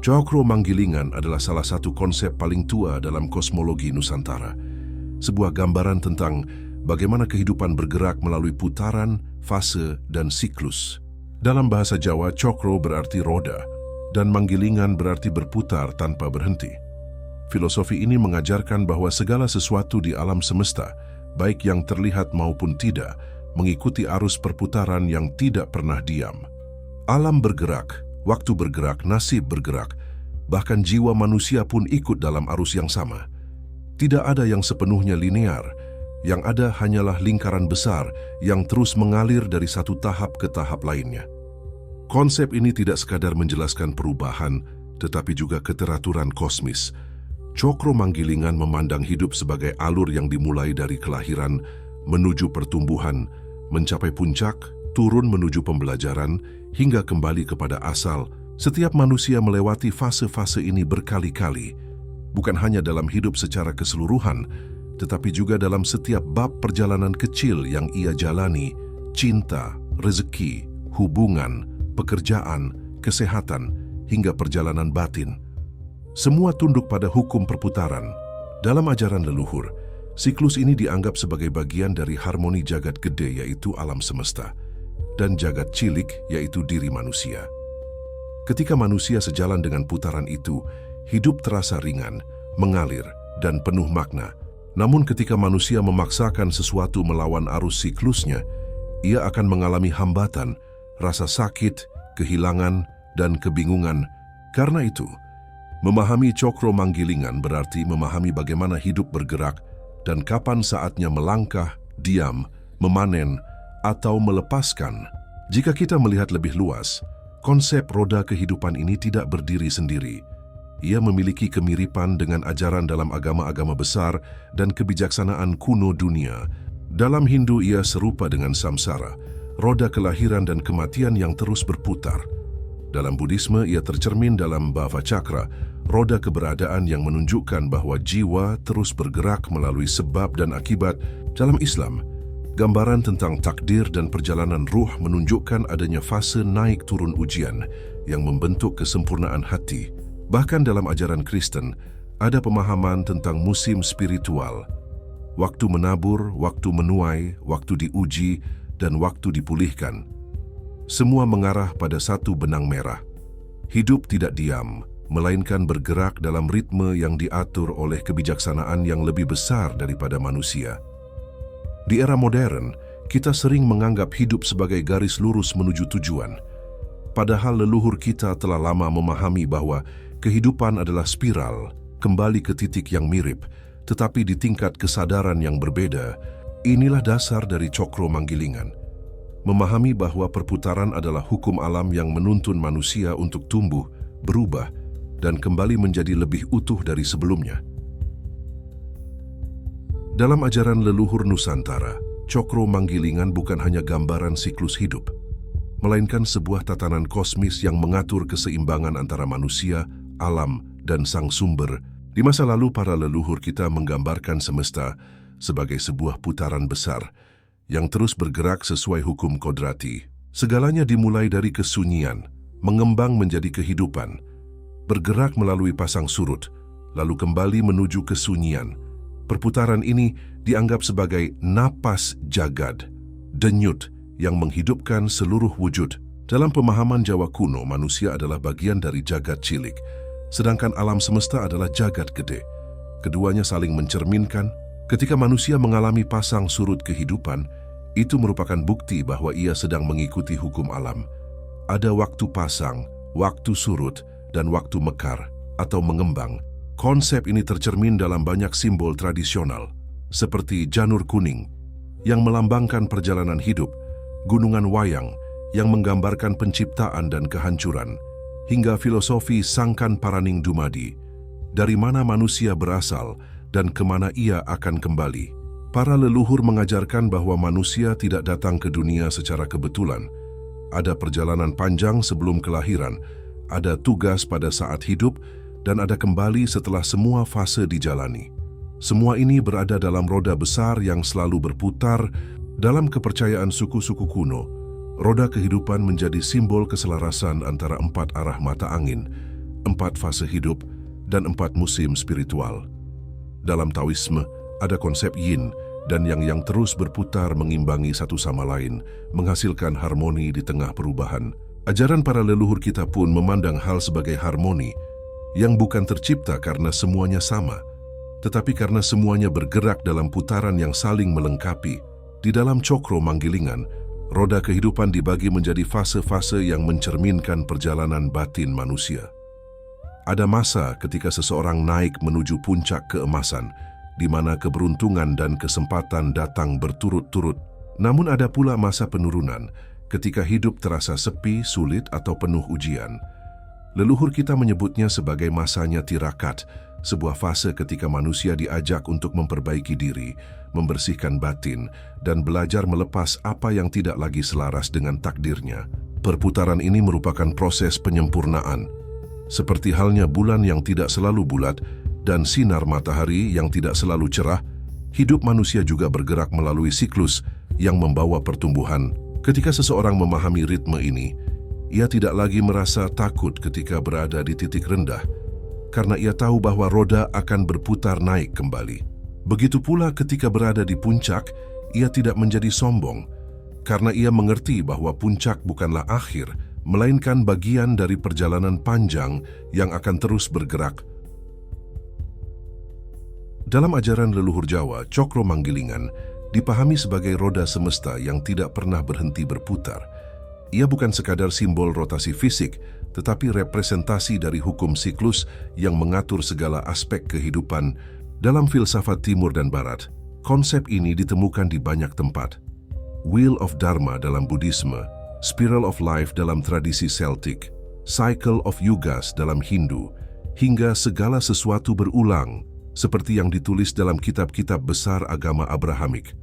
Cokro Manggilingan adalah salah satu konsep paling tua dalam kosmologi Nusantara. Sebuah gambaran tentang bagaimana kehidupan bergerak melalui putaran, fase, dan siklus. Dalam bahasa Jawa, cokro berarti roda, dan manggilingan berarti berputar tanpa berhenti. Filosofi ini mengajarkan bahwa segala sesuatu di alam semesta, baik yang terlihat maupun tidak, mengikuti arus perputaran yang tidak pernah diam. Alam bergerak, waktu bergerak, nasib bergerak, bahkan jiwa manusia pun ikut dalam arus yang sama. Tidak ada yang sepenuhnya linear, yang ada hanyalah lingkaran besar yang terus mengalir dari satu tahap ke tahap lainnya. Konsep ini tidak sekadar menjelaskan perubahan, tetapi juga keteraturan kosmis. Cokro Manggilingan memandang hidup sebagai alur yang dimulai dari kelahiran, menuju pertumbuhan, mencapai puncak, turun menuju pembelajaran, hingga kembali kepada asal. Setiap manusia melewati fase-fase ini berkali-kali, bukan hanya dalam hidup secara keseluruhan, tetapi juga dalam setiap bab perjalanan kecil yang ia jalani: cinta, rezeki, hubungan, pekerjaan, kesehatan, hingga perjalanan batin. Semua tunduk pada hukum perputaran. Dalam ajaran leluhur, siklus ini dianggap sebagai bagian dari harmoni jagat gede, yaitu alam semesta, dan jagat cilik, yaitu diri manusia. Ketika manusia sejalan dengan putaran itu, hidup terasa ringan, mengalir, dan penuh makna. Namun ketika manusia memaksakan sesuatu melawan arus siklusnya, ia akan mengalami hambatan, rasa sakit, kehilangan, dan kebingungan. Karena itu, memahami Cokro Manggilingan berarti memahami bagaimana hidup bergerak dan kapan saatnya melangkah, diam, memanen, atau melepaskan. Jika kita melihat lebih luas, konsep roda kehidupan ini tidak berdiri sendiri. Ia memiliki kemiripan dengan ajaran dalam agama-agama besar dan kebijaksanaan kuno dunia. Dalam Hindu ia serupa dengan samsara, roda kelahiran dan kematian yang terus berputar. Dalam Buddhisme ia tercermin dalam Bhava Chakra, roda keberadaan yang menunjukkan bahwa jiwa terus bergerak melalui sebab dan akibat. Dalam Islam, gambaran tentang takdir dan perjalanan ruh menunjukkan adanya fase naik turun ujian yang membentuk kesempurnaan hati. Bahkan dalam ajaran Kristen, ada pemahaman tentang musim spiritual, waktu menabur, waktu menuai, waktu diuji, dan waktu dipulihkan. Semua mengarah pada satu benang merah. Hidup tidak diam, melainkan bergerak dalam ritme yang diatur oleh kebijaksanaan yang lebih besar daripada manusia. Di era modern, kita sering menganggap hidup sebagai garis lurus menuju tujuan. Padahal leluhur kita telah lama memahami bahwa kehidupan adalah spiral, kembali ke titik yang mirip, tetapi di tingkat kesadaran yang berbeda. Inilah dasar dari Cokro Manggilingan. Memahami bahwa perputaran adalah hukum alam yang menuntun manusia untuk tumbuh, berubah, dan kembali menjadi lebih utuh dari sebelumnya. Dalam ajaran leluhur Nusantara, Cokro Manggilingan bukan hanya gambaran siklus hidup, melainkan sebuah tatanan kosmis yang mengatur keseimbangan antara manusia, alam, dan sang sumber. Di masa lalu, para leluhur kita menggambarkan semesta sebagai sebuah putaran besar yang terus bergerak sesuai hukum kodrati. Segalanya dimulai dari kesunyian, mengembang menjadi kehidupan, bergerak melalui pasang surut, lalu kembali menuju kesunyian. Perputaran ini dianggap sebagai napas jagad, denyut yang menghidupkan seluruh wujud. Dalam pemahaman Jawa kuno, manusia adalah bagian dari jagad cilik, sedangkan alam semesta adalah jagad gede. Keduanya saling mencerminkan. Ketika manusia mengalami pasang surut kehidupan, itu merupakan bukti bahwa ia sedang mengikuti hukum alam. Ada waktu pasang, waktu surut, dan waktu mekar atau mengembang. Konsep ini tercermin dalam banyak simbol tradisional, seperti janur kuning yang melambangkan perjalanan hidup, gunungan wayang yang menggambarkan penciptaan dan kehancuran, hingga filosofi Sangkan Paraning Dumadi, dari mana manusia berasal dan kemana ia akan kembali. Para leluhur mengajarkan bahwa manusia tidak datang ke dunia secara kebetulan. Ada perjalanan panjang sebelum kelahiran, ada tugas pada saat hidup, dan ada kembali setelah semua fase dijalani. Semua ini berada dalam roda besar yang selalu berputar. Dalam kepercayaan suku-suku kuno, roda kehidupan menjadi simbol keselarasan antara empat arah mata angin, 4 fase hidup, dan 4 musim spiritual. Dalam Taoisme, ada konsep yin dan yang terus berputar mengimbangi satu sama lain, menghasilkan harmoni di tengah perubahan. Ajaran para leluhur kita pun memandang hal sebagai harmoni yang bukan tercipta karena semuanya sama, tetapi karena semuanya bergerak dalam putaran yang saling melengkapi. Di dalam Cokro Manggilingan, roda kehidupan dibagi menjadi fase-fase yang mencerminkan perjalanan batin manusia. Ada masa ketika seseorang naik menuju puncak keemasan, di mana keberuntungan dan kesempatan datang berturut-turut. Namun ada pula masa penurunan, ketika hidup terasa sepi, sulit, atau penuh ujian. Leluhur kita menyebutnya sebagai masanya tirakat, sebuah fase ketika manusia diajak untuk memperbaiki diri, membersihkan batin, dan belajar melepas apa yang tidak lagi selaras dengan takdirnya. Perputaran ini merupakan proses penyempurnaan. Seperti halnya bulan yang tidak selalu bulat dan sinar matahari yang tidak selalu cerah, hidup manusia juga bergerak melalui siklus yang membawa pertumbuhan. Ketika seseorang memahami ritme ini, ia tidak lagi merasa takut ketika berada di titik rendah, karena ia tahu bahwa roda akan berputar naik kembali. Begitu pula ketika berada di puncak, ia tidak menjadi sombong, karena ia mengerti bahwa puncak bukanlah akhir, melainkan bagian dari perjalanan panjang yang akan terus bergerak. Dalam ajaran leluhur Jawa, Cokro Manggilingan dipahami sebagai roda semesta yang tidak pernah berhenti berputar. Ia bukan sekadar simbol rotasi fisik, tetapi representasi dari hukum siklus yang mengatur segala aspek kehidupan. Dalam filsafat Timur dan Barat, konsep ini ditemukan di banyak tempat. Wheel of Dharma dalam Buddhisme, Spiral of Life dalam tradisi Celtic, Cycle of Yugas dalam Hindu, hingga segala sesuatu berulang, seperti yang ditulis dalam kitab-kitab besar agama Abrahamik.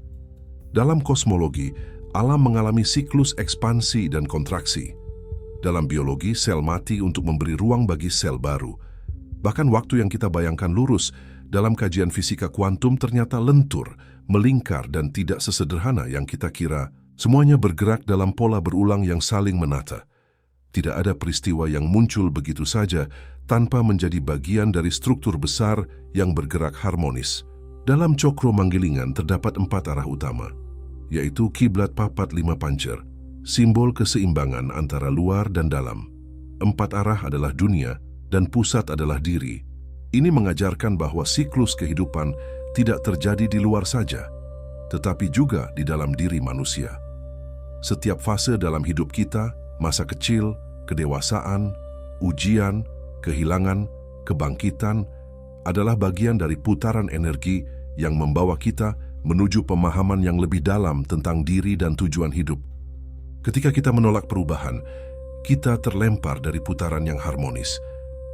Dalam kosmologi, alam mengalami siklus ekspansi dan kontraksi. Dalam biologi, sel mati untuk memberi ruang bagi sel baru. Bahkan waktu yang kita bayangkan lurus, dalam kajian fisika kuantum ternyata lentur, melingkar dan tidak sesederhana yang kita kira. Semuanya bergerak dalam pola berulang yang saling menata. Tidak ada peristiwa yang muncul begitu saja tanpa menjadi bagian dari struktur besar yang bergerak harmonis. Dalam Cokro Manggilingan terdapat 4 arah utama, yaitu kiblat papat 5 pancer, simbol keseimbangan antara luar dan dalam. 4 arah adalah dunia dan pusat adalah diri. Ini mengajarkan bahwa siklus kehidupan tidak terjadi di luar saja, tetapi juga di dalam diri manusia. Setiap fase dalam hidup kita, masa kecil, kedewasaan, ujian, kehilangan, kebangkitan, adalah bagian dari putaran energi yang membawa kita menuju pemahaman yang lebih dalam tentang diri dan tujuan hidup. Ketika kita menolak perubahan, kita terlempar dari putaran yang harmonis.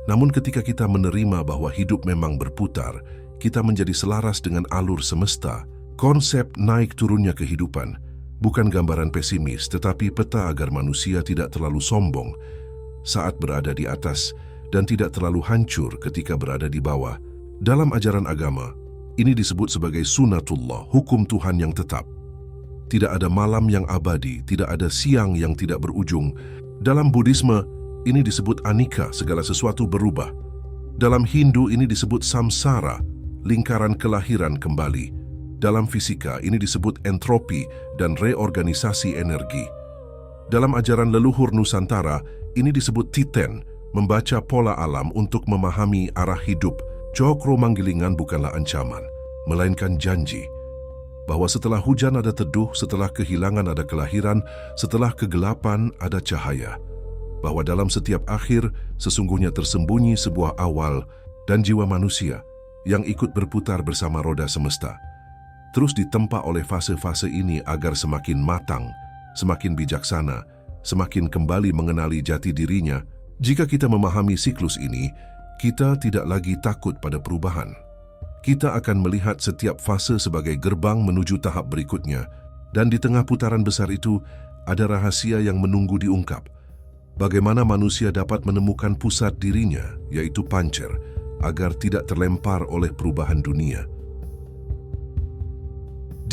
Namun ketika kita menerima bahwa hidup memang berputar, kita menjadi selaras dengan alur semesta. Konsep naik turunnya kehidupan bukan gambaran pesimis, tetapi peta agar manusia tidak terlalu sombong saat berada di atas dan tidak terlalu hancur ketika berada di bawah. Dalam ajaran agama, ini disebut sebagai sunatullah, hukum Tuhan yang tetap. Tidak ada malam yang abadi, tidak ada siang yang tidak berujung. Dalam Buddhisme, ini disebut anika, segala sesuatu berubah. Dalam Hindu, ini disebut samsara, lingkaran kelahiran kembali. Dalam fisika, ini disebut entropi dan reorganisasi energi. Dalam ajaran leluhur Nusantara, ini disebut titen, membaca pola alam untuk memahami arah hidup. Cokro Manggilingan bukanlah ancaman, melainkan janji. Bahwa setelah hujan ada teduh, setelah kehilangan ada kelahiran, setelah kegelapan ada cahaya. Bahwa dalam setiap akhir, sesungguhnya tersembunyi sebuah awal dan jiwa manusia yang ikut berputar bersama roda semesta. Terus ditempa oleh fase-fase ini agar semakin matang, semakin bijaksana, semakin kembali mengenali jati dirinya. Jika kita memahami siklus ini, kita tidak lagi takut pada perubahan. Kita akan melihat setiap fase sebagai gerbang menuju tahap berikutnya, dan di tengah putaran besar itu ada rahasia yang menunggu diungkap. Bagaimana manusia dapat menemukan pusat dirinya, yaitu pancer, agar tidak terlempar oleh perubahan dunia.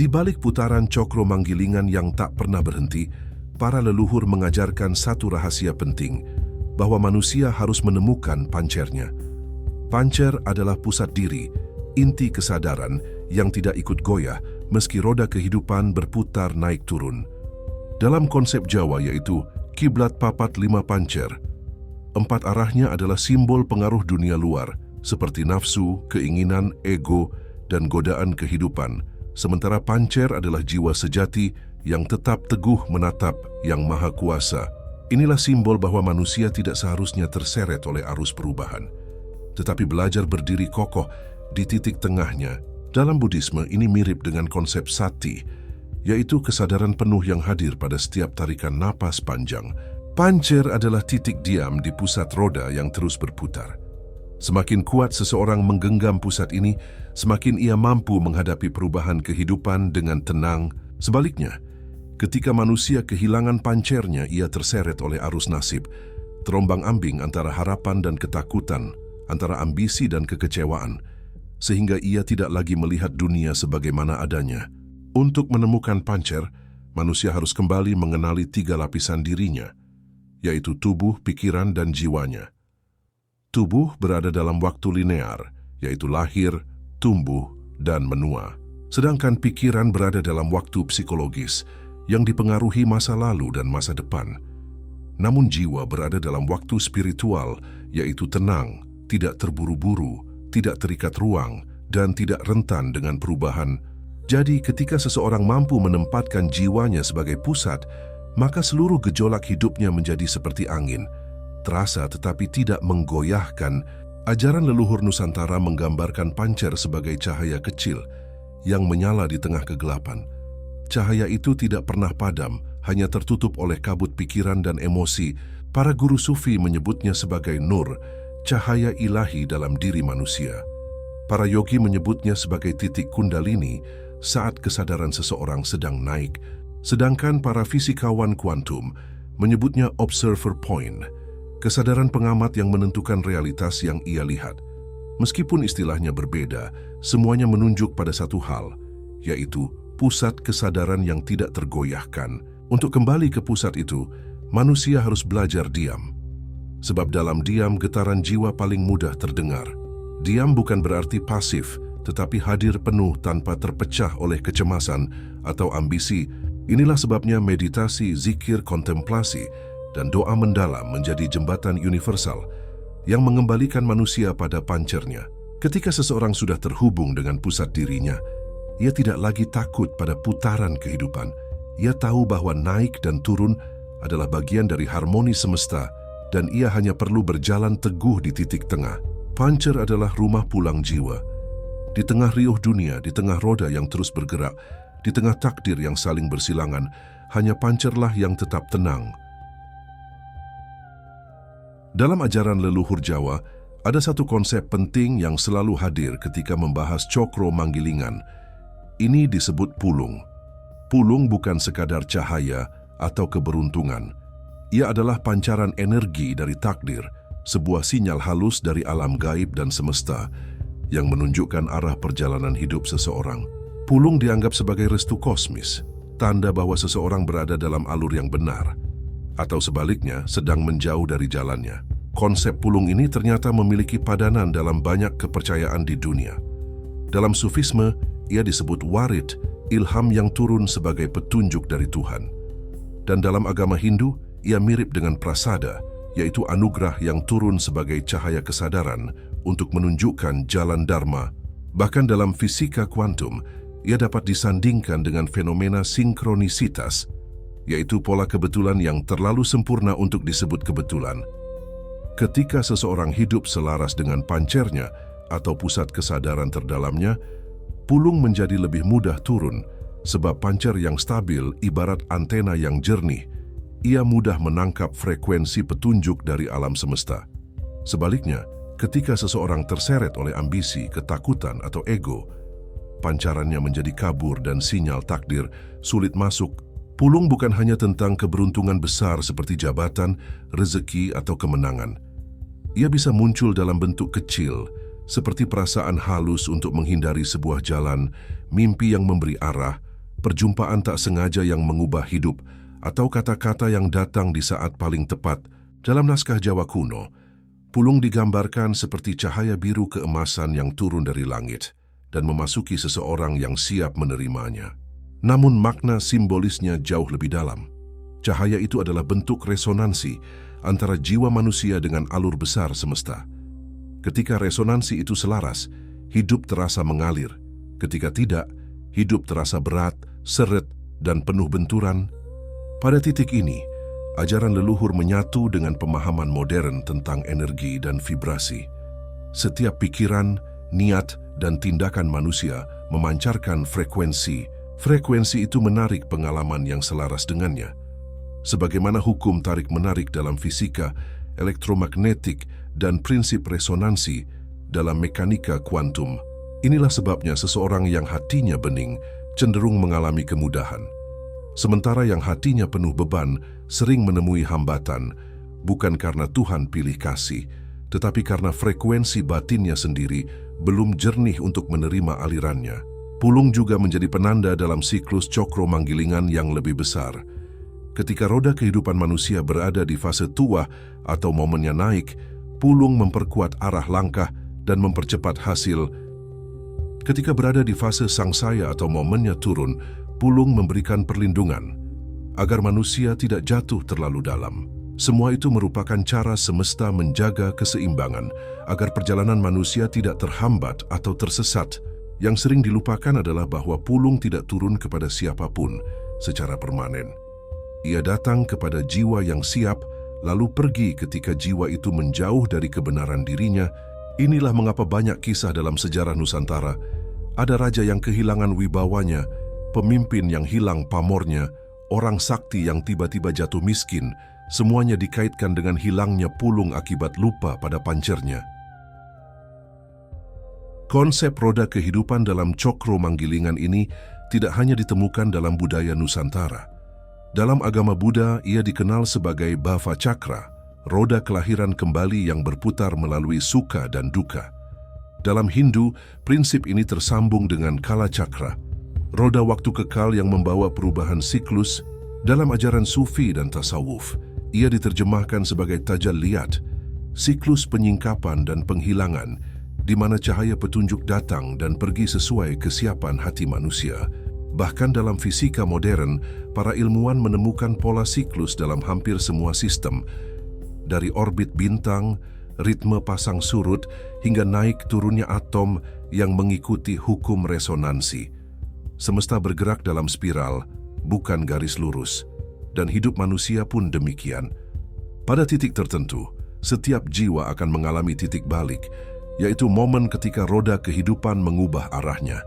Di balik putaran Cokro Manggilingan yang tak pernah berhenti, para leluhur mengajarkan satu rahasia penting, bahwa manusia harus menemukan pancernya. Pancer adalah pusat diri, inti kesadaran yang tidak ikut goyah meski roda kehidupan berputar naik turun. Dalam konsep Jawa yaitu kiblat papat lima pancer, 4 arahnya adalah simbol pengaruh dunia luar seperti nafsu, keinginan, ego, dan godaan kehidupan. Sementara pancer adalah jiwa sejati yang tetap teguh menatap Yang Maha Kuasa. Inilah simbol bahwa manusia tidak seharusnya terseret oleh arus perubahan, tetapi belajar berdiri kokoh di titik tengahnya. Dalam Buddhisme ini mirip dengan konsep sati, yaitu kesadaran penuh yang hadir pada setiap tarikan napas panjang. Pancer adalah titik diam di pusat roda yang terus berputar. Semakin kuat seseorang menggenggam pusat ini, semakin ia mampu menghadapi perubahan kehidupan dengan tenang. Sebaliknya, ketika manusia kehilangan pancernya, ia terseret oleh arus nasib, terombang-ambing antara harapan dan ketakutan, antara ambisi dan kekecewaan, sehingga ia tidak lagi melihat dunia sebagaimana adanya. Untuk menemukan pancer, manusia harus kembali mengenali 3 lapisan dirinya, yaitu tubuh, pikiran, dan jiwanya. Tubuh berada dalam waktu linear, yaitu lahir, tumbuh, dan menua. Sedangkan pikiran berada dalam waktu psikologis, yang dipengaruhi masa lalu dan masa depan. Namun jiwa berada dalam waktu spiritual, yaitu tenang, tidak terburu-buru, tidak terikat ruang, dan tidak rentan dengan perubahan. Jadi ketika seseorang mampu menempatkan jiwanya sebagai pusat, maka seluruh gejolak hidupnya menjadi seperti angin, terasa tetapi tidak menggoyahkan. Ajaran leluhur Nusantara menggambarkan pancer sebagai cahaya kecil yang menyala di tengah kegelapan. Cahaya itu tidak pernah padam, hanya tertutup oleh kabut pikiran dan emosi. Para guru sufi menyebutnya sebagai nur, cahaya ilahi dalam diri manusia. Para yogi menyebutnya sebagai titik kundalini saat kesadaran seseorang sedang naik. Sedangkan para fisikawan kuantum menyebutnya observer point, kesadaran pengamat yang menentukan realitas yang ia lihat. Meskipun istilahnya berbeda, semuanya menunjuk pada satu hal, yaitu pusat kesadaran yang tidak tergoyahkan. Untuk kembali ke pusat itu, manusia harus belajar diam. Sebab dalam diam getaran jiwa paling mudah terdengar. Diam bukan berarti pasif, tetapi hadir penuh tanpa terpecah oleh kecemasan atau ambisi. Inilah sebabnya meditasi, zikir, kontemplasi, dan doa mendalam menjadi jembatan universal yang mengembalikan manusia pada pancernya. Ketika seseorang sudah terhubung dengan pusat dirinya, ia tidak lagi takut pada putaran kehidupan. Ia tahu bahwa naik dan turun adalah bagian dari harmoni semesta, dan ia hanya perlu berjalan teguh di titik tengah. Pancer adalah rumah pulang jiwa. Di tengah riuh dunia, di tengah roda yang terus bergerak, di tengah takdir yang saling bersilangan, hanya pancerlah yang tetap tenang. Dalam ajaran leluhur Jawa, ada satu konsep penting yang selalu hadir ketika membahas cokro manggilingan. Ini disebut pulung. Pulung bukan sekadar cahaya atau keberuntungan. Ia adalah pancaran energi dari takdir, sebuah sinyal halus dari alam gaib dan semesta yang menunjukkan arah perjalanan hidup seseorang. Pulung dianggap sebagai restu kosmis, tanda bahwa seseorang berada dalam alur yang benar, atau sebaliknya sedang menjauh dari jalannya. Konsep pulung ini ternyata memiliki padanan dalam banyak kepercayaan di dunia. Dalam Sufisme, ia disebut warid, ilham yang turun sebagai petunjuk dari Tuhan. Dan dalam agama Hindu, ia mirip dengan prasada, yaitu anugerah yang turun sebagai cahaya kesadaran untuk menunjukkan jalan dharma. Bahkan dalam fisika kuantum, ia dapat disandingkan dengan fenomena sinkronisitas, yaitu pola kebetulan yang terlalu sempurna untuk disebut kebetulan. Ketika seseorang hidup selaras dengan pancernya atau pusat kesadaran terdalamnya, pulung menjadi lebih mudah turun, sebab pancer yang stabil ibarat antena yang jernih. Ia mudah menangkap frekuensi petunjuk dari alam semesta. Sebaliknya, ketika seseorang terseret oleh ambisi, ketakutan, atau ego, pancarannya menjadi kabur dan sinyal takdir sulit masuk. Pulung bukan hanya tentang keberuntungan besar seperti jabatan, rezeki, atau kemenangan. Ia bisa muncul dalam bentuk kecil, seperti perasaan halus untuk menghindari sebuah jalan, mimpi yang memberi arah, perjumpaan tak sengaja yang mengubah hidup, atau kata-kata yang datang di saat paling tepat. Dalam naskah Jawa kuno, pulung digambarkan seperti cahaya biru keemasan yang turun dari langit dan memasuki seseorang yang siap menerimanya. Namun makna simbolisnya jauh lebih dalam. Cahaya itu adalah bentuk resonansi antara jiwa manusia dengan alur besar semesta. Ketika resonansi itu selaras, hidup terasa mengalir. Ketika tidak, hidup terasa berat, seret, dan penuh benturan. Pada titik ini, ajaran leluhur menyatu dengan pemahaman modern tentang energi dan vibrasi. Setiap pikiran, niat, dan tindakan manusia memancarkan frekuensi. Frekuensi itu menarik pengalaman yang selaras dengannya. Sebagaimana hukum tarik-menarik dalam fisika, elektromagnetik, dan prinsip resonansi dalam mekanika kuantum. Inilah sebabnya seseorang yang hatinya bening cenderung mengalami kemudahan. Sementara yang hatinya penuh beban sering menemui hambatan, bukan karena Tuhan pilih kasih, tetapi karena frekuensi batinnya sendiri belum jernih untuk menerima alirannya. Pulung juga menjadi penanda dalam siklus cokro manggilingan yang lebih besar. Ketika roda kehidupan manusia berada di fase tua atau momennya naik, pulung memperkuat arah langkah dan mempercepat hasil. Ketika berada di fase sangsaya atau momennya turun, pulung memberikan perlindungan agar manusia tidak jatuh terlalu dalam. Semua itu merupakan cara semesta menjaga keseimbangan agar perjalanan manusia tidak terhambat atau tersesat. Yang sering dilupakan adalah bahwa pulung tidak turun kepada siapapun secara permanen. Ia datang kepada jiwa yang siap, lalu pergi ketika jiwa itu menjauh dari kebenaran dirinya. Inilah mengapa banyak kisah dalam sejarah Nusantara. Ada raja yang kehilangan wibawanya, pemimpin yang hilang pamornya, orang sakti yang tiba-tiba jatuh miskin. Semuanya dikaitkan dengan hilangnya pulung akibat lupa pada pancernya. Konsep roda kehidupan dalam cokro manggilingan ini tidak hanya ditemukan dalam budaya Nusantara. Dalam agama Buddha, ia dikenal sebagai Bhava Chakra, roda kelahiran kembali yang berputar melalui suka dan duka. Dalam Hindu, prinsip ini tersambung dengan Kala Chakra, roda waktu kekal yang membawa perubahan siklus. Dalam ajaran Sufi dan Tasawuf, ia diterjemahkan sebagai tajalliyat, siklus penyingkapan dan penghilangan, di mana cahaya petunjuk datang dan pergi sesuai kesiapan hati manusia. Bahkan dalam fisika modern, para ilmuwan menemukan pola siklus dalam hampir semua sistem, dari orbit bintang, ritme pasang surut, hingga naik turunnya atom yang mengikuti hukum resonansi. Semesta bergerak dalam spiral, bukan garis lurus, dan hidup manusia pun demikian. Pada titik tertentu, setiap jiwa akan mengalami titik balik, yaitu momen ketika roda kehidupan mengubah arahnya.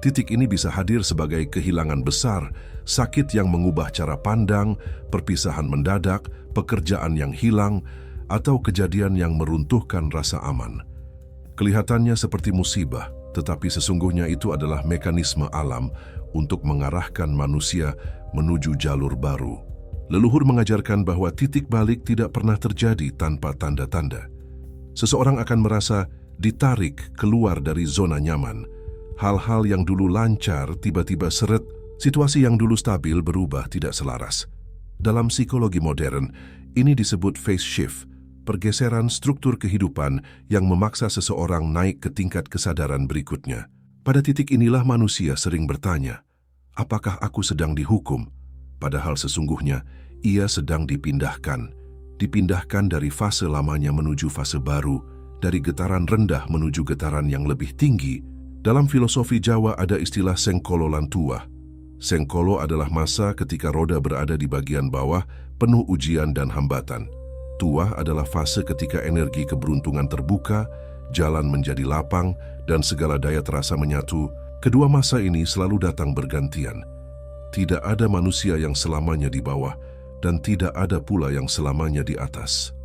Titik ini bisa hadir sebagai kehilangan besar, sakit yang mengubah cara pandang, perpisahan mendadak, pekerjaan yang hilang, atau kejadian yang meruntuhkan rasa aman. Kelihatannya seperti musibah, tetapi sesungguhnya itu adalah mekanisme alam untuk mengarahkan manusia menuju jalur baru. Leluhur mengajarkan bahwa titik balik tidak pernah terjadi tanpa tanda-tanda. Seseorang akan merasa ditarik keluar dari zona nyaman. Hal-hal yang dulu lancar tiba-tiba seret, situasi yang dulu stabil berubah tidak selaras. Dalam psikologi modern, ini disebut phase shift, pergeseran struktur kehidupan yang memaksa seseorang naik ke tingkat kesadaran berikutnya. Pada titik inilah manusia sering bertanya, apakah aku sedang dihukum? Padahal sesungguhnya ia sedang dipindahkan. Dipindahkan dari fase lamanya menuju fase baru, dari getaran rendah menuju getaran yang lebih tinggi. Dalam filosofi Jawa ada istilah sengkolo lan tuah. Sengkolo adalah masa ketika roda berada di bagian bawah, penuh ujian dan hambatan. Tuah adalah fase ketika energi keberuntungan terbuka, jalan menjadi lapang, dan segala daya terasa menyatu. Kedua masa ini selalu datang bergantian. Tidak ada manusia yang selamanya di bawah, dan tidak ada pula yang selamanya di atas.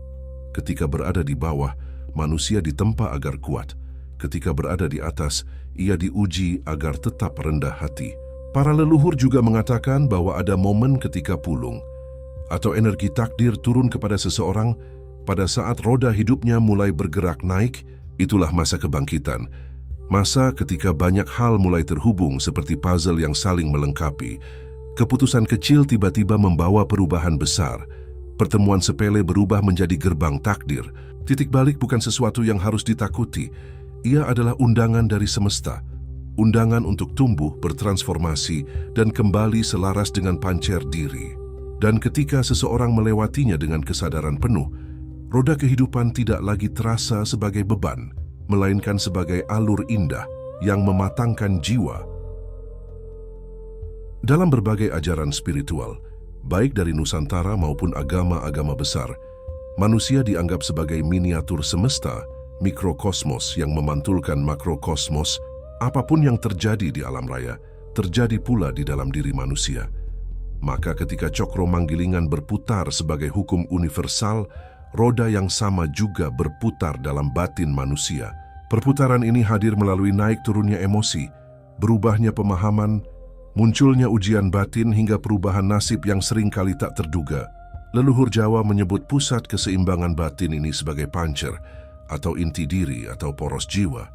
Ketika berada di bawah, manusia ditempa agar kuat. Ketika berada di atas, ia diuji agar tetap rendah hati. Para leluhur juga mengatakan bahwa ada momen ketika pulung atau energi takdir turun kepada seseorang pada saat roda hidupnya mulai bergerak naik. Itulah masa kebangkitan. Masa ketika banyak hal mulai terhubung seperti puzzle yang saling melengkapi. Keputusan kecil tiba-tiba membawa perubahan besar. Pertemuan sepele berubah menjadi gerbang takdir. Titik balik bukan sesuatu yang harus ditakuti. Ia adalah undangan dari semesta. Undangan untuk tumbuh, bertransformasi, dan kembali selaras dengan pancer diri. Dan ketika seseorang melewatinya dengan kesadaran penuh, roda kehidupan tidak lagi terasa sebagai beban, melainkan sebagai alur indah yang mematangkan jiwa. Dalam berbagai ajaran spiritual, baik dari Nusantara maupun agama-agama besar, manusia dianggap sebagai miniatur semesta, mikrokosmos yang memantulkan makrokosmos. Apapun yang terjadi di alam raya, terjadi pula di dalam diri manusia. Maka ketika cokro manggilingan berputar sebagai hukum universal, roda yang sama juga berputar dalam batin manusia. Perputaran ini hadir melalui naik turunnya emosi, berubahnya pemahaman, munculnya ujian batin hingga perubahan nasib yang seringkali tak terduga. Leluhur Jawa menyebut pusat keseimbangan batin ini sebagai pancer, atau inti diri atau poros jiwa.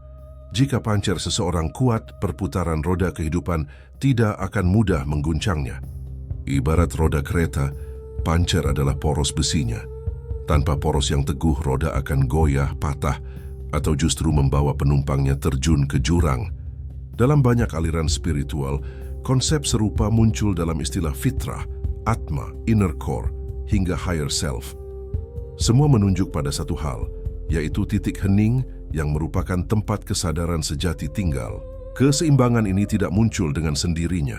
Jika pancer seseorang kuat, perputaran roda kehidupan tidak akan mudah mengguncangnya. Ibarat roda kereta, pancer adalah poros besinya. Tanpa poros yang teguh, roda akan goyah, patah, atau justru membawa penumpangnya terjun ke jurang. Dalam banyak aliran spiritual, konsep serupa muncul dalam istilah fitrah, atma, inner core, hingga higher self. Semua menunjuk pada satu hal, yaitu titik hening yang merupakan tempat kesadaran sejati tinggal. Keseimbangan ini tidak muncul dengan sendirinya.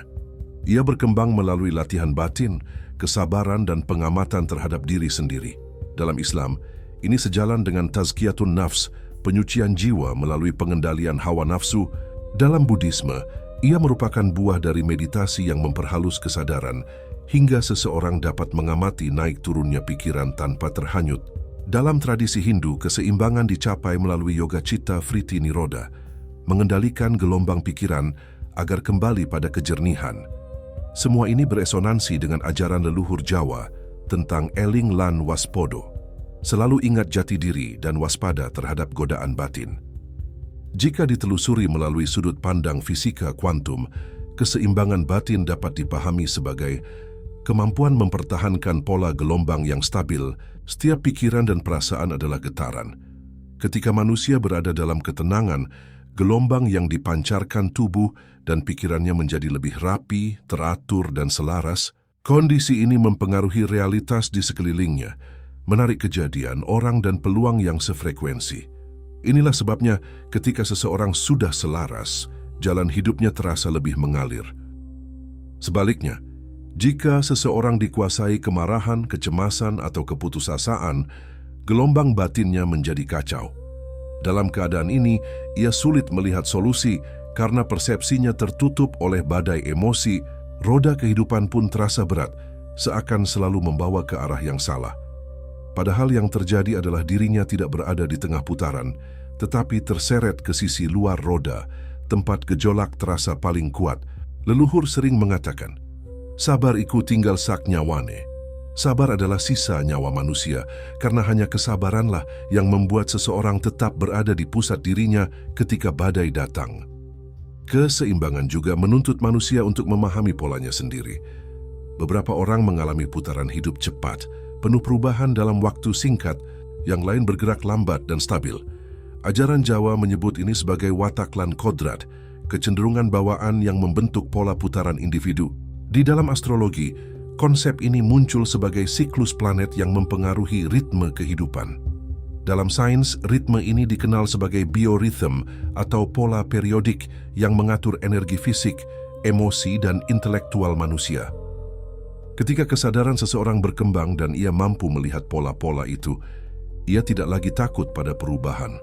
Ia berkembang melalui latihan batin, kesabaran dan pengamatan terhadap diri sendiri. Dalam Islam, ini sejalan dengan tazkiyatun nafs, penyucian jiwa melalui pengendalian hawa nafsu. Dalam Buddhisme, ia merupakan buah dari meditasi yang memperhalus kesadaran hingga seseorang dapat mengamati naik turunnya pikiran tanpa terhanyut. Dalam tradisi Hindu, keseimbangan dicapai melalui yoga citta vritti nirodha, mengendalikan gelombang pikiran agar kembali pada kejernihan. Semua ini beresonansi dengan ajaran leluhur Jawa tentang eling lan waspodo, selalu ingat jati diri dan waspada terhadap godaan batin. Jika ditelusuri melalui sudut pandang fisika kuantum, keseimbangan batin dapat dipahami sebagai kemampuan mempertahankan pola gelombang yang stabil. Setiap pikiran dan perasaan adalah getaran. Ketika manusia berada dalam ketenangan, gelombang yang dipancarkan tubuh dan pikirannya menjadi lebih rapi, teratur, dan selaras. Kondisi ini mempengaruhi realitas di sekelilingnya, menarik kejadian, orang, dan peluang yang sefrekuensi. Inilah sebabnya ketika seseorang sudah selaras, jalan hidupnya terasa lebih mengalir. Sebaliknya, jika seseorang dikuasai kemarahan, kecemasan, atau keputusasaan, gelombang batinnya menjadi kacau. Dalam keadaan ini, ia sulit melihat solusi karena persepsinya tertutup oleh badai emosi. Roda kehidupan pun terasa berat, seakan selalu membawa ke arah yang salah. Padahal yang terjadi adalah dirinya tidak berada di tengah putaran, tetapi terseret ke sisi luar roda, tempat gejolak terasa paling kuat. Leluhur sering mengatakan, sabar iku tinggal sak nyawane. Sabar adalah sisa nyawa manusia, karena hanya kesabaranlah yang membuat seseorang tetap berada di pusat dirinya ketika badai datang. Keseimbangan juga menuntut manusia untuk memahami polanya sendiri. Beberapa orang mengalami putaran hidup cepat, penuh perubahan dalam waktu singkat, yang lain bergerak lambat dan stabil. Ajaran Jawa menyebut ini sebagai watak lan kodrat, kecenderungan bawaan yang membentuk pola putaran individu. Di dalam astrologi, konsep ini muncul sebagai siklus planet yang mempengaruhi ritme kehidupan. Dalam sains, ritme ini dikenal sebagai biorhythm atau pola periodik yang mengatur energi fisik, emosi, dan intelektual manusia. Ketika kesadaran seseorang berkembang dan ia mampu melihat pola-pola itu, ia tidak lagi takut pada perubahan.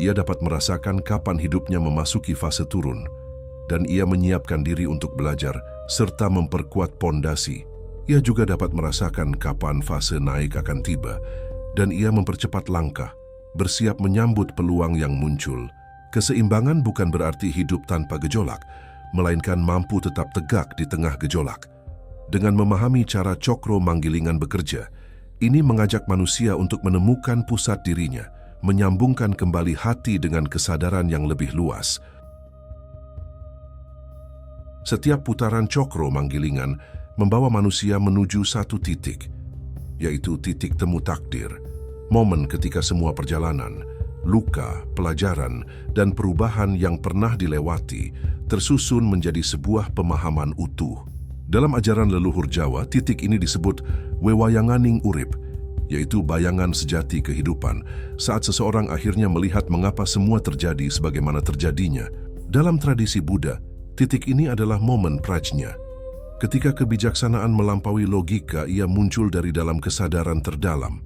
Ia dapat merasakan kapan hidupnya memasuki fase turun, dan ia menyiapkan diri untuk belajar serta memperkuat pondasi. Ia juga dapat merasakan kapan fase naik akan tiba, dan ia mempercepat langkah, bersiap menyambut peluang yang muncul. Keseimbangan bukan berarti hidup tanpa gejolak, melainkan mampu tetap tegak di tengah gejolak. Dengan memahami cara cokro manggilingan bekerja, ini mengajak manusia untuk menemukan pusat dirinya, menyambungkan kembali hati dengan kesadaran yang lebih luas. Setiap putaran cokro manggilingan membawa manusia menuju satu titik. yaitu titik temu takdir, momen ketika semua perjalanan, luka, pelajaran, dan perubahan yang pernah dilewati tersusun menjadi sebuah pemahaman utuh. Dalam ajaran leluhur Jawa, titik ini disebut wewayanganing urip, yaitu bayangan sejati kehidupan, saat seseorang akhirnya melihat mengapa semua terjadi sebagaimana terjadinya. Dalam tradisi Buddha, titik ini adalah momen prajna. Ketika kebijaksanaan melampaui logika, ia muncul dari dalam kesadaran terdalam.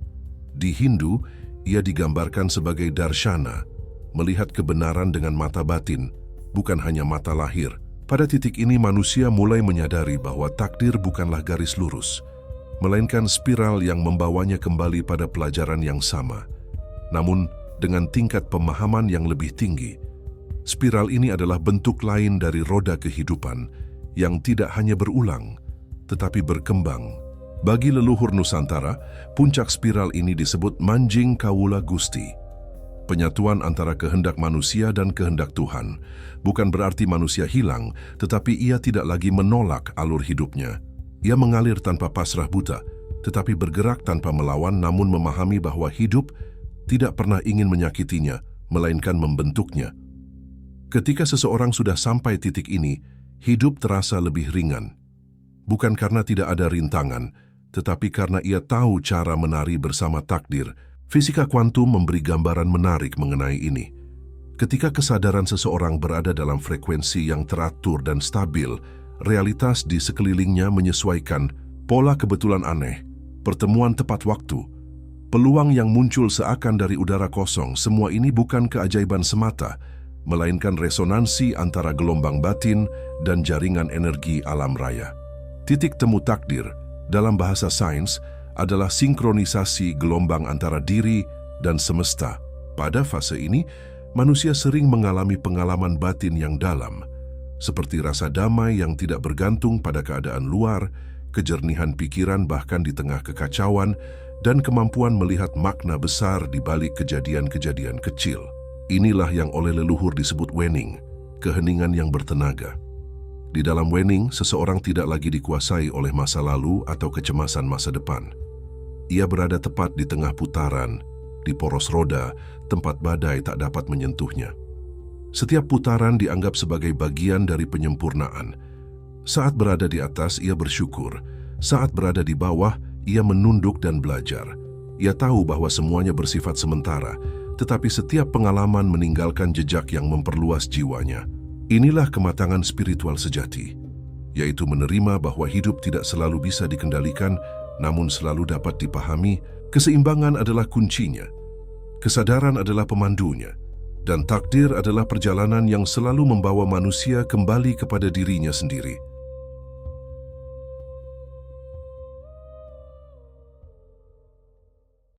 Di Hindu, ia digambarkan sebagai darshana, melihat kebenaran dengan mata batin, bukan hanya mata lahir. Pada titik ini manusia mulai menyadari bahwa takdir bukanlah garis lurus, melainkan spiral yang membawanya kembali pada pelajaran yang sama. Namun, dengan tingkat pemahaman yang lebih tinggi, spiral ini adalah bentuk lain dari roda kehidupan yang tidak hanya berulang, tetapi berkembang. Bagi leluhur Nusantara, puncak spiral ini disebut Manjing Kawula Gusti. Penyatuan antara kehendak manusia dan kehendak Tuhan. Bukan berarti manusia hilang, tetapi ia tidak lagi menolak alur hidupnya. Ia mengalir tanpa pasrah buta, tetapi bergerak tanpa melawan, namun memahami bahwa hidup tidak pernah ingin menyakitinya, melainkan membentuknya. Ketika seseorang sudah sampai titik ini, hidup terasa lebih ringan. Bukan karena tidak ada rintangan, tetapi karena ia tahu cara menari bersama takdir. Fisika kuantum memberi gambaran menarik mengenai ini. Ketika kesadaran seseorang berada dalam frekuensi yang teratur dan stabil, realitas di sekelilingnya menyesuaikan. Pola kebetulan aneh, pertemuan tepat waktu, peluang yang muncul seakan dari udara kosong, semua ini bukan keajaiban semata, melainkan resonansi antara gelombang batin dan jaringan energi alam raya. Titik temu takdir, dalam bahasa sains, adalah sinkronisasi gelombang antara diri dan semesta. Pada fase ini, manusia sering mengalami pengalaman batin yang dalam, seperti rasa damai yang tidak bergantung pada keadaan luar, kejernihan pikiran bahkan di tengah kekacauan, dan kemampuan melihat makna besar di balik kejadian-kejadian kecil. Inilah yang oleh leluhur disebut wening, keheningan yang bertenaga. Di dalam wening, seseorang tidak lagi dikuasai oleh masa lalu atau kecemasan masa depan. Ia berada tepat di tengah putaran, di poros roda, tempat badai tak dapat menyentuhnya. Setiap putaran dianggap sebagai bagian dari penyempurnaan. Saat berada di atas, ia bersyukur. Saat berada di bawah, ia menunduk dan belajar. Ia tahu bahwa semuanya bersifat sementara, tetapi setiap pengalaman meninggalkan jejak yang memperluas jiwanya. Inilah kematangan spiritual sejati, yaitu menerima bahwa hidup tidak selalu bisa dikendalikan, namun selalu dapat dipahami. Keseimbangan adalah kuncinya, kesadaran adalah pemandunya, dan takdir adalah perjalanan yang selalu membawa manusia kembali kepada dirinya sendiri.